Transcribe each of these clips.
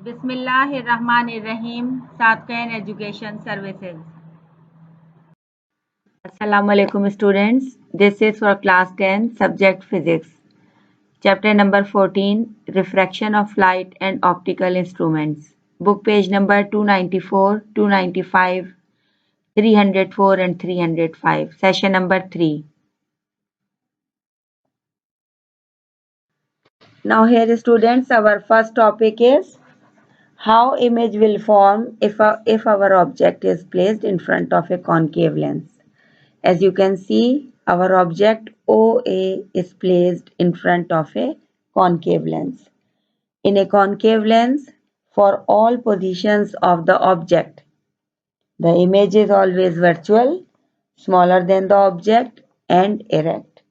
बिस्मिल्लाहिर्रहमानिर्रहीम। सातकैन education services. Assalamualaikum students. This is for class 10 subject physics. Chapter number 14 refraction of light and optical instruments. Book page number 294, 295, 304 and 305. Session number 3. Now here students, our first topic is how image will form if our object is placed in front of a concave lens. As you can see, our object OA is placed in front of a concave lens. In a concave lens, for all positions of the object, the image is always virtual, smaller than the object, and erect.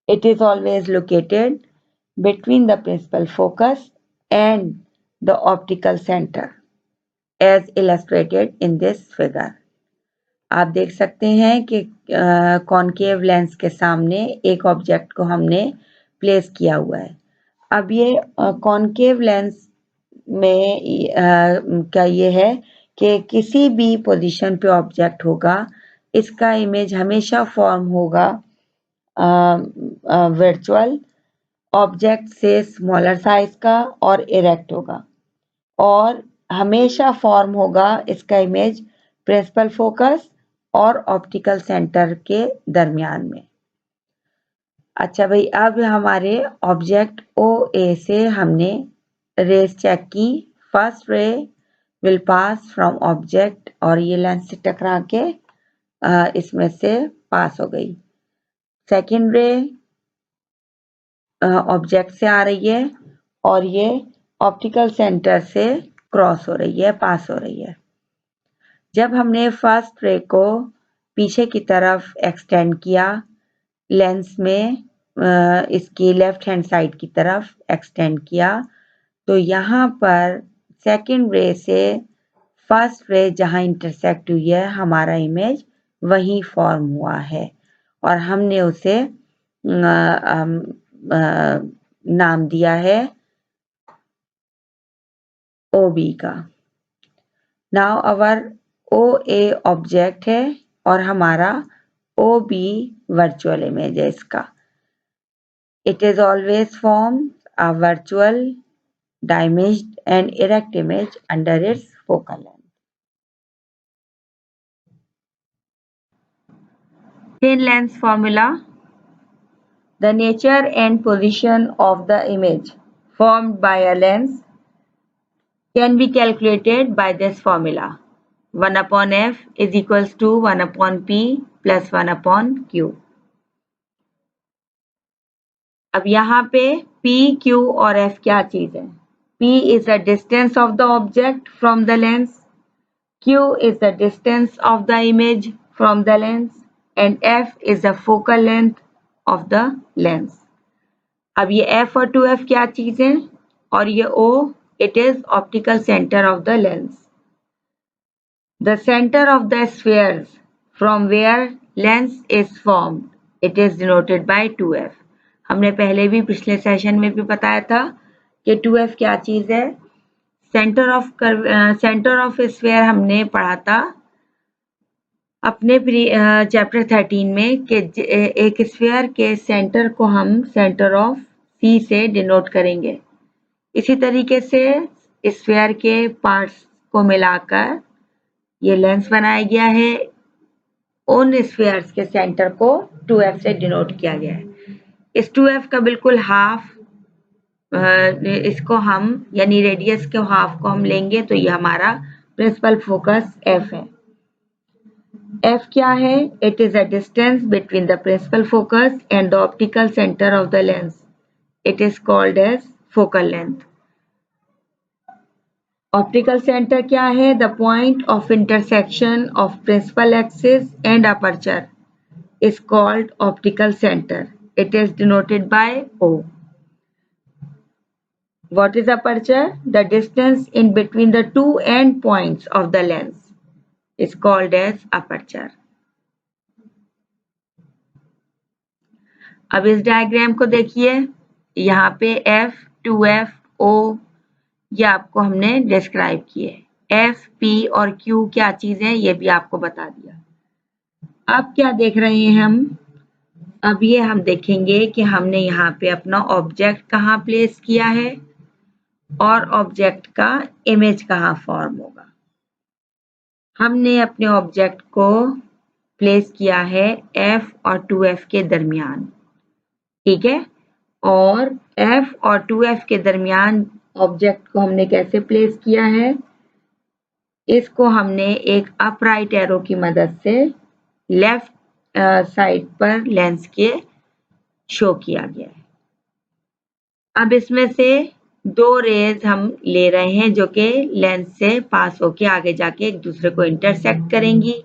It is always located between the principal focus and the optical center, as illustrated in this figure. आप देख सकते हैं कि concave lens के सामने एक object को हमने प्लेस किया हुआ है। अब ये कॉनकेव लेंस में क्या ये है कि किसी भी पोजीशन पे ऑब्जेक्ट होगा, इसका इमेज हमेशा फॉर्म होगा वर्चुअल ऑब्जेक्ट से स्मॉलर साइज का और इरेक्ट होगा, और हमेशा फॉर्म होगा इसका इमेज प्रिंसिपल फोकस और ऑप्टिकल सेंटर के दरमियान में। अच्छा भाई, अब हमारे ऑब्जेक्ट OA से हमने रेस चेक की। First ray will pass from object, और ये लेंस से टकरा के इसमें से पास हो गई। सेकेंड रे ऑब्जेक्ट से आ रही है और ये ऑप्टिकल सेंटर से क्रॉस हो रही है, पास हो रही है। जब हमने फर्स्ट रे को पीछे की तरफ एक्सटेंड किया लेंस में, इसकी लेफ्ट हैंड साइड की तरफ एक्सटेंड किया, तो यहाँ पर सेकंड रे से फर्स्ट रे जहाँ इंटरसेक्ट हुई है, हमारा इमेज वहीं फॉर्म हुआ है और हमने उसे नाम दिया है OB का। नाउ अवर OA ऑब्जेक्ट है और हमारा OB वर्चुअल इमेज है इसका। It is always form a virtual diminished and erect image under its focal length. Thin lens formula. The nature and position of the image formed by a lens can be calculated by this formula. 1 upon F is equals to 1 upon P plus 1 upon Q. अब यहाँ पे P, Q और F क्या चीज है? P is the distance of the object from the lens, Q is the distance of the image from the lens, and F is the focal length of the lens. अब ये F और 2F क्या चीज है? और ये O, it is optical center of the lens. The center of the spheres from where lens is formed, it is denoted by 2F. हमने पहले भी पिछले सेशन में भी बताया था कि 2F क्या चीज है। सेंटर ऑफ स्फीयर हमने पढ़ा था अपने चैप्टर 13 में कि एक स्फीयर के सेंटर को हम सेंटर ऑफ C से डिनोट करेंगे। इसी तरीके से स्फीयर के पार्ट्स को मिलाकर ये लेंस बनाया गया है। उन स्फीयर्स के सेंटर को 2F से डिनोट किया गया है। इस 2F का बिल्कुल हाफ, इसको हम यानी रेडियस के हाफ को हम लेंगे तो ये हमारा प्रिंसिपल फोकस F है। F क्या है? It is a distance between the principal focus and the optical center of the lens. It is called as focal length. Optical center क्या है? The point of intersection of principal axis and aperture is called optical center. It is denoted by O. What is aperture? The distance in between the two end points of the lens is called as aperture. अब इस diagram को देखिए, यहाँ पे F, 2F, O ये आपको हमने describe किए। एफ, पी और क्यू क्या चीज है ये भी आपको बता दिया। अब क्या देख रहे हैं हम? अब ये हम देखेंगे कि हमने यहाँ पे अपना ऑब्जेक्ट कहाँ प्लेस किया है और ऑब्जेक्ट का इमेज कहाँ फॉर्म होगा। हमने अपने ऑब्जेक्ट को प्लेस किया है F और 2F के दरमियान, ठीक है। और F और 2F के दरमियान ऑब्जेक्ट को हमने कैसे प्लेस किया है? इसको हमने एक अपराइट एरो की मदद से लेफ्ट साइड पर लेंस के शो किया गया है। अब इसमें से दो रेज हम ले रहे हैं जो कि लेंस से पास होके आगे जाके एक दूसरे को इंटरसेक्ट करेंगी।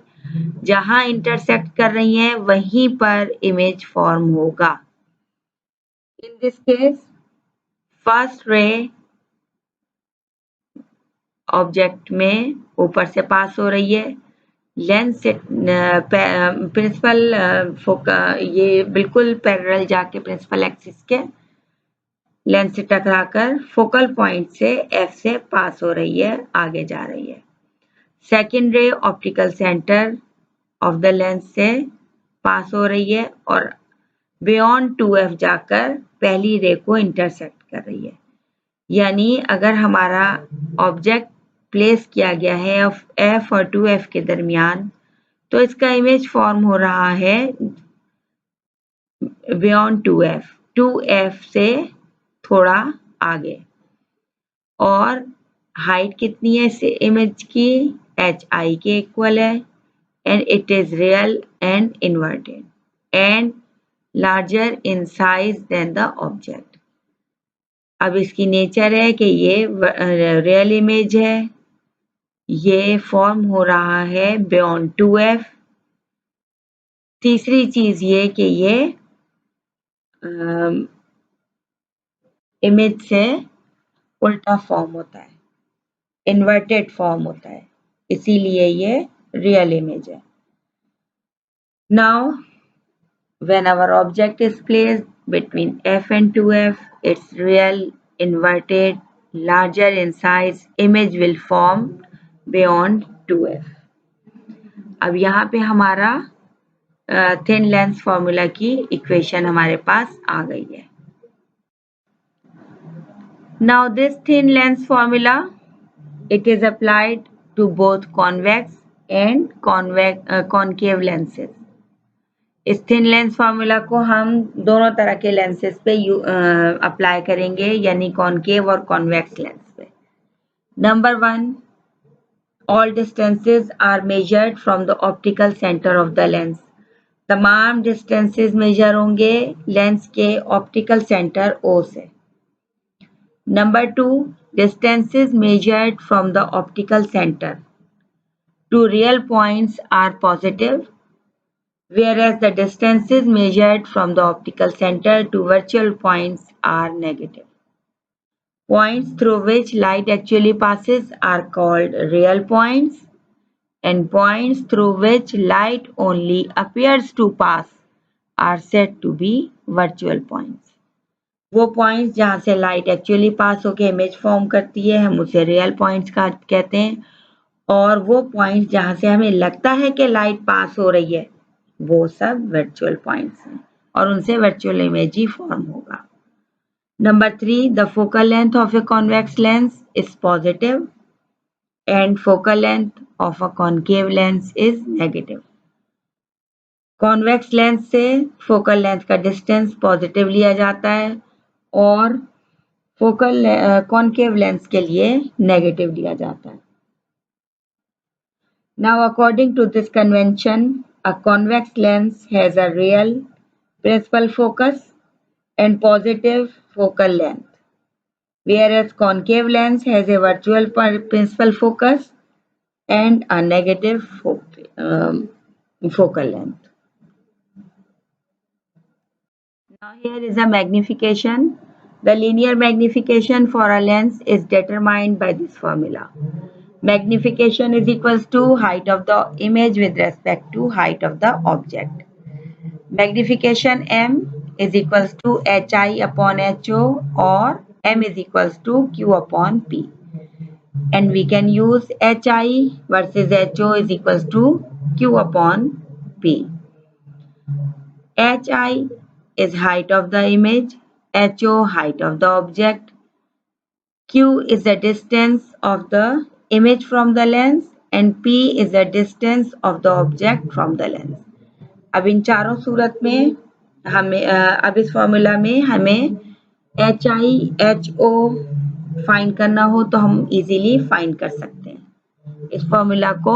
जहां इंटरसेक्ट कर रही हैं वहीं पर इमेज फॉर्म होगा। In this case first ray object में ऊपर से पास हो रही है, लेंस से प्रिंसिपल ये बिल्कुल पैरेलल जाके प्रिंसिपल एक्सिस के लेंस से टकराकर फोकल पॉइंट से F से पास हो रही है, आगे जा रही है। Second ray optical centre of the lens से पास हो रही है और बियॉन्ड 2F जाकर पहली रे को इंटरसेक्ट कर रही है। यानी अगर हमारा ऑब्जेक्ट प्लेस किया गया है F और 2F के दरमियान, तो इसका इमेज फॉर्म हो रहा है बियॉन्ड 2F से थोड़ा आगे। और हाइट कितनी है इस इमेज की? HI के इक्वल है and it is real and inverted and larger in size than the object. अब इसकी नेचर है कि ये रियल इमेज है, ये फॉर्म हो रहा है बियॉन्ड 2F। तीसरी चीज ये कि ये इमेज से उल्टा फॉर्म होता है, इन्वर्टेड फॉर्म होता है, इसीलिए ये रियल इमेज है। Now when our object is placed between F and 2F, its real, inverted, larger in size image will form beyond 2F. अब यहाँ पे हमारा थिन लेंस फॉर्मूला की इक्वेशन हमारे पास आ गई है। Now this thin lens formula, it is applied to both convex and concave lenses. इस thin lens formula को हम दोनों तरह के लेंसेज पे अप्लाई करेंगे, यानी कॉनकेव और कॉन्वेक्स लेंस पे। Number 1, all distances are measured from the optical centre of the lens. तमाम डिस्टेंसेस मेजर होंगे लेंस के ऑप्टिकल सेंटर O से। Number 2, distances measured from the optical centre to real points are positive, whereas the distances measured from the optical center to virtual points are negative. Points through which light actually passes are called real points, and points through which light only appears to pass are said to be virtual points. वो points जहाँ से light actually पास होकर image form करती है हम उसे real points का कहते हैं, और वो पॉइंट्स जहाँ से हमें लगता है कि लाइट पास हो रही है वो सब वर्चुअल पॉइंट्स हैं और उनसे वर्चुअल इमेज ही फॉर्म होगा। Number 3, the focal length of a convex lens is positive and focal length of a concave lens is negative. Convex lens से फोकल लेंथ का डिस्टेंस पॉजिटिव लिया जाता है और फोकल कॉनकेव लेंस के लिए negative लिया जाता है। Now according to this convention, a convex lens has a real principal focus and positive focal length, whereas concave lens has a virtual principal focus and a negative focal length. Now here is a magnification. The linear magnification for a lens is determined by this formula. Magnification is equals to height of the image with respect to height of the object. Magnification M is equals to HI upon HO or M is equals to Q upon P. And we can use HI versus HO is equals to Q upon P. HI is height of the image, HO height of the object, Q is the distance of the image from the lens and P is the distance of the object from the lens. अब इन चारों सूरत में हमें अब इस formula में हमें HO find करना हो तो हम इजीली फाइंड कर सकते हैं. इस फॉर्मूला को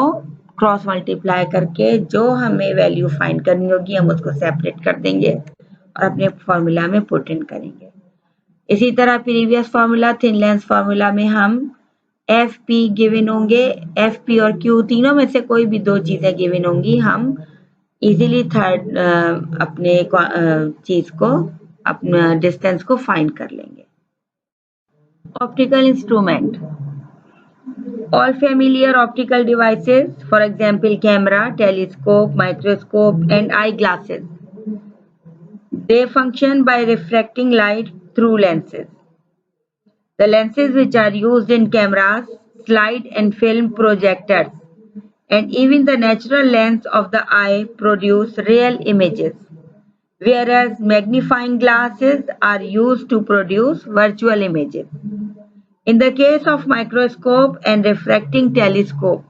क्रॉस मल्टीप्लाई करके जो हमें वैल्यू फाइंड करनी होगी हम उसको सेपरेट कर देंगे और अपने फॉर्मूला में पुट इन करेंगे. इसी तरह previous formula thin lens formula में हम एफ पी गिवन होंगे, एफ पी और क्यू तीनों में से कोई भी दो चीजें गिवन होंगी, हम इजीली थर्ड अपने चीज को अपना डिस्टेंस को फाइंड कर लेंगे. Optical instrument. All familiar optical devices, for example, camera, telescope, microscope, and eyeglasses, they function by refracting light through lenses. The lenses which are used in cameras, slide and film projectors, and even the natural lens of the eye produce real images, whereas magnifying glasses are used to produce virtual images. In the case of microscope and refracting telescope,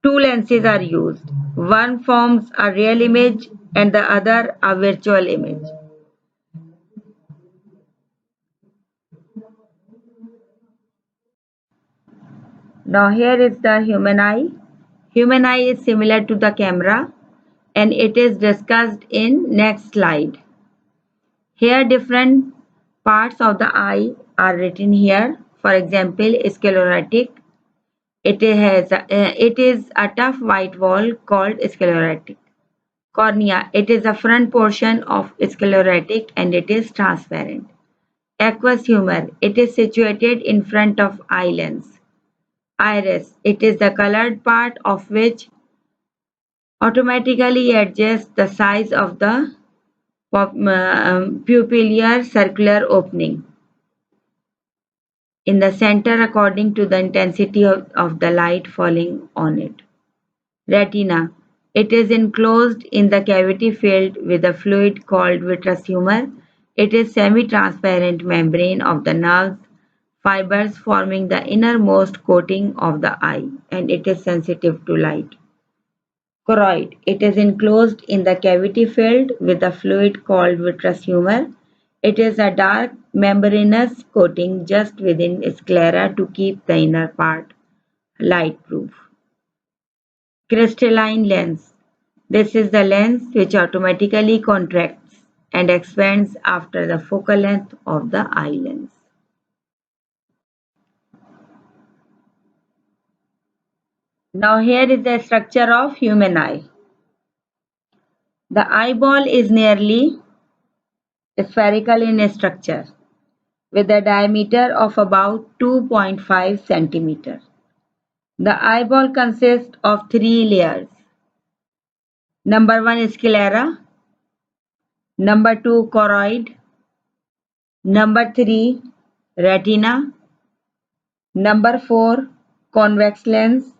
two lenses are used. One forms a real image and the other a virtual image. Now here is the human eye. Human eye is similar to the camera and it is discussed in next slide. Here different parts of the eye are written here. For example, sclerotic. It is a tough white wall called sclerotic. Cornea. It is the front portion of sclerotic and it is transparent. Aqueous humor. It is situated in front of eye lens. Iris. It is the colored part of which automatically adjusts the size of the pupillar circular opening in the center according to the intensity of the light falling on it. Retina. It is enclosed in the cavity filled with a fluid called vitreous humor. It is semi-transparent membrane of the nerves fibers forming the innermost coating of the eye and it is sensitive to light. Choroid. It is enclosed in the cavity filled with a fluid called vitreous humor. It is a dark membranous coating just within sclera to keep the inner part light-proof. Crystalline lens. This is the lens which automatically contracts and expands after the focal length of the eye lens. Now here is the structure of human eye. The eyeball is nearly spherical in structure with a diameter of about 2.5 centimeters. The eyeball consists of three layers. Number 1 is sclera, number 2 choroid, number 3 retina, number 4 convex lens,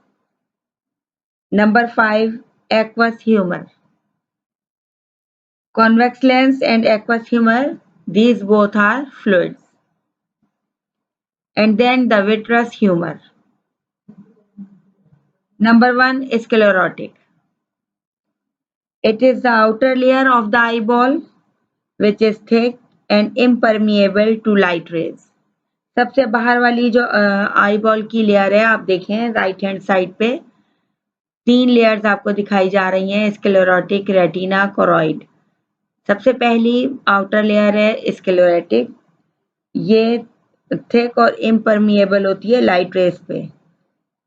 number 5 aqueous humor. Convex lens and aqueous humor, these both are fluids. And then the vitreous humor. Number 1 is sclerotic. It is the outer layer of the eyeball which is thick and impermeable to light rays. सबसे बाहर वाली जो eyeball की layer है, आप देखें right hand side पे तीन लेयर्स आपको दिखाई जा रही हैं, स्क्लेरोटिक, रेटिना, कोरॉइड. सबसे पहली आउटर लेयर है स्क्लेरोटिक. ये थिक और इम्परमिएबल होती है लाइट रेस पे.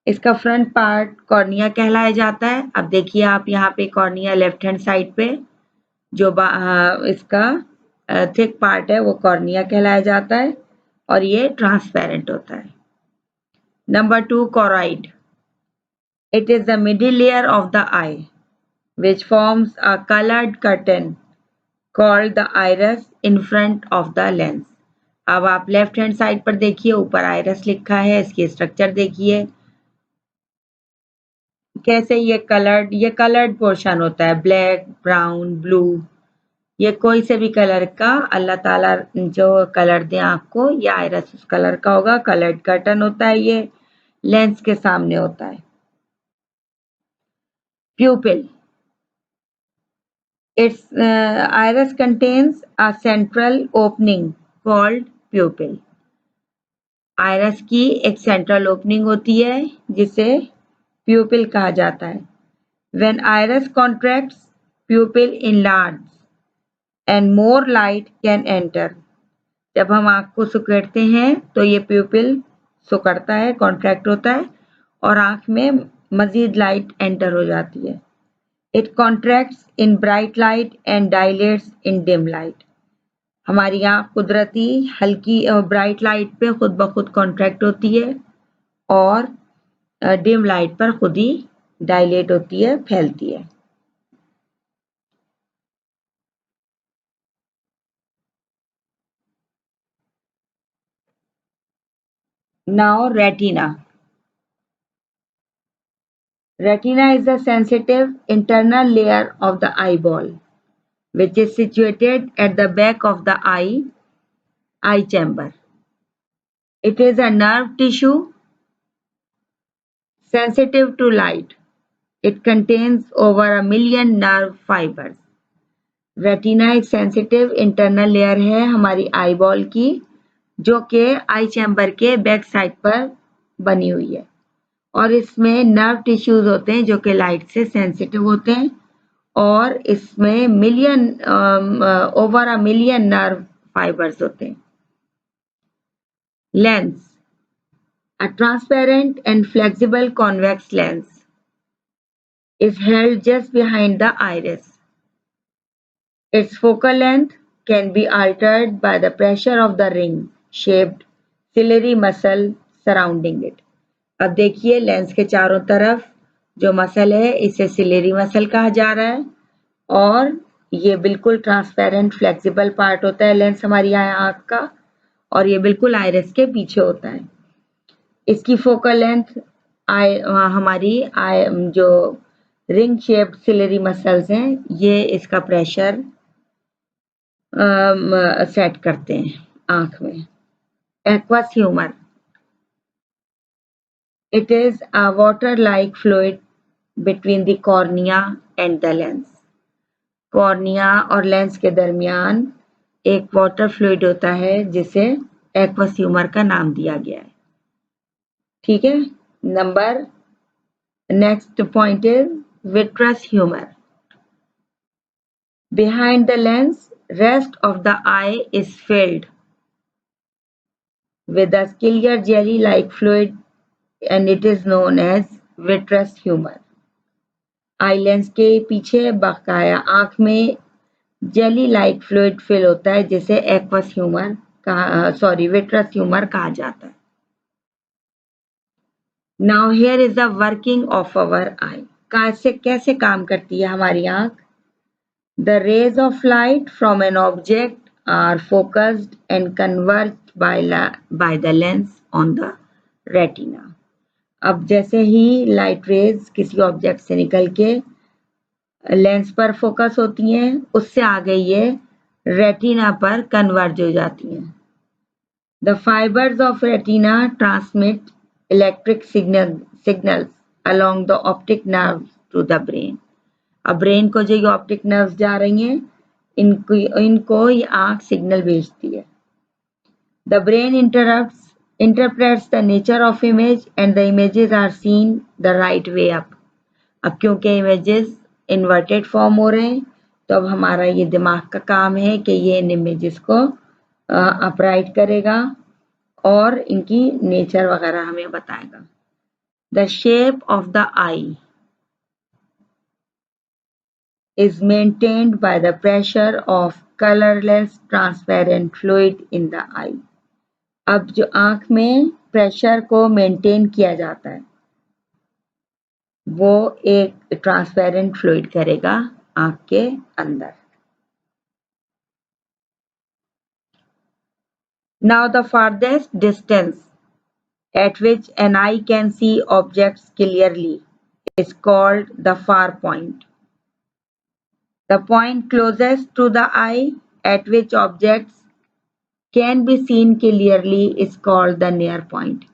इसका फ्रंट पार्ट कॉर्निया कहलाया जाता है. अब देखिए आप यहाँ पे कॉर्निया लेफ्ट हैंड साइड पे जो इसका थिक पार्ट है वो कॉर्निया कहलाया जाता है और ये ट्रांसपेरेंट होता है. Number 2 choroid. It is the middle layer of the eye which forms a colored curtain called the iris in front of the lens. अब आप लेफ्ट हैंड साइड पर देखिए, ऊपर आइरस लिखा है, इसकी स्ट्रक्चर देखिए कैसे ये कलर्ड पोर्शन होता है, ब्लैक, ब्राउन, ब्लू, ये कोई से भी कलर का अल्लाह ताला जो कलर दे आपको, ये आइरस उस कलर का होगा। कलर्ड कर्टन होता है, ये लेंस के सामने होता है। Pupil, its iris contains a central opening called pupil. Iris की एक सेंट्रल ओपनिंग होती है जिसे प्यूपिल कहा जाता है। When iris contracts, pupil enlarges and more light can enter. जब हम आंख को सिकुड़ते हैं तो ये प्यूपिल सिकुड़ता है, कॉन्ट्रैक्ट होता है और आंख में मजीद लाइट एंटर हो जाती है। It contracts in bright light and dilates in dim light. हमारी आंख कुदरती हल्की ब्राइट लाइट पे खुद ब खुद कॉन्ट्रैक्ट होती है और डिम लाइट पर खुद ही डायलेट होती है, फैलती है। Now retina. Retina is a sensitive internal layer of the eyeball which is situated at the back of the eye chamber. It is a nerve tissue sensitive to light. It contains over 1 million nerve fibers. Retina एक sensitive internal layer है हमारी eyeball की, जो कि आई chamber के back side पर बनी हुई है और इसमें नर्व टिश्यूज होते हैं जो कि लाइट से सेंसिटिव होते हैं और इसमें ओवर 1 मिलियन नर्व फाइबर्स होते हैं। Lens, a transparent and flexible convex lens is held just behind the iris. Its focal length can be altered by the pressure of the ring-shaped ciliary muscle surrounding it. अब देखिए lens के चारों तरफ जो muscle है इसे ciliary muscle कहा जा रहा है और ये बिल्कुल ट्रांसपेरेंट फ्लेक्सिबल पार्ट होता है लेंस हमारी आंख का और ये बिल्कुल आइरिस के पीछे होता है। इसकी फोकल लेंथ हमारी जो रिंग शेप्ड सिलेरी मसल्स हैं ये इसका प्रेशर सेट करते हैं आंख में। Aqueous humour, it is a water like fluid between the cornea and the lens. Cornea और लेंस के दरमियान एक वाटर फ्लूइड होता है जिसे एक्वस ह्यूमर का नाम दिया गया है। ठीक है, next point is vitreous humour. Behind the lens, rest of the eye is filled with a ciliary jelly-like fluid and it is known as vitreous humor. Eye lens के पीछे बकाया आंख में जेली लाइक फ्लूइड फिल होता है जिसे aqueous humour vitreous humour कहा जाता है। Now here is the working of our eye. कैसे काम करती है हमारी आंख? The rays of light from an object are focused and converged by the lens on the retina. अब जैसे ही लाइट रेज किसी ऑब्जेक्ट से निकल के लेंस पर फोकस होती हैं उससे आगे ये रेटिना पर कन्वर्ज हो जाती हैं। The fibers of retina transmit electric signals along the optic nerves to the brain. अब ब्रेन को जो ये ऑप्टिक नर्व्स जा रही हैं इनको ये आंख सिग्नल भेजती है। The brain interprets the nature of image and the images are seen the right way up. अब क्योंकि इमेजेस इन्वर्टेड फॉर्म हो रहे हैं तो अब हमारा ये दिमाग का काम है कि ये इन इमेजेस को अपराइट करेगा और इनकी नेचर वगैरह हमें बताएगा। The shape of the I is maintained by the pressure of colorless transparent fluid in the eye. अब जो आंख में प्रेशर को मेंटेन किया जाता है वो एक ट्रांसपेरेंट फ्लूइड करेगा आंख के अंदर। Now the farthest distance at which an eye can see objects clearly is called the far point. The point closest to the eye at which objects can be seen clearly is called the near point.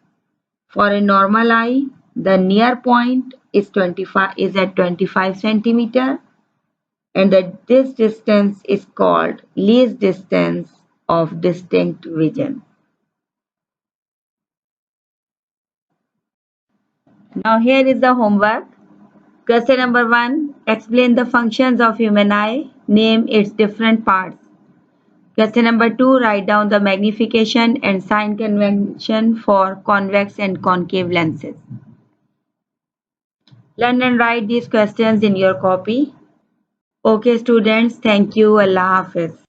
For a normal eye, the near point is at 25 centimeter, and this distance is called least distance of distinct vision. Now here is the homework. Question number 1. Explain the functions of human eye. Name its different parts. Question number 2. Write down the magnification and sign convention for convex and concave lenses. Learn and write these questions in your copy. Okay students, thank you. Allah Hafiz.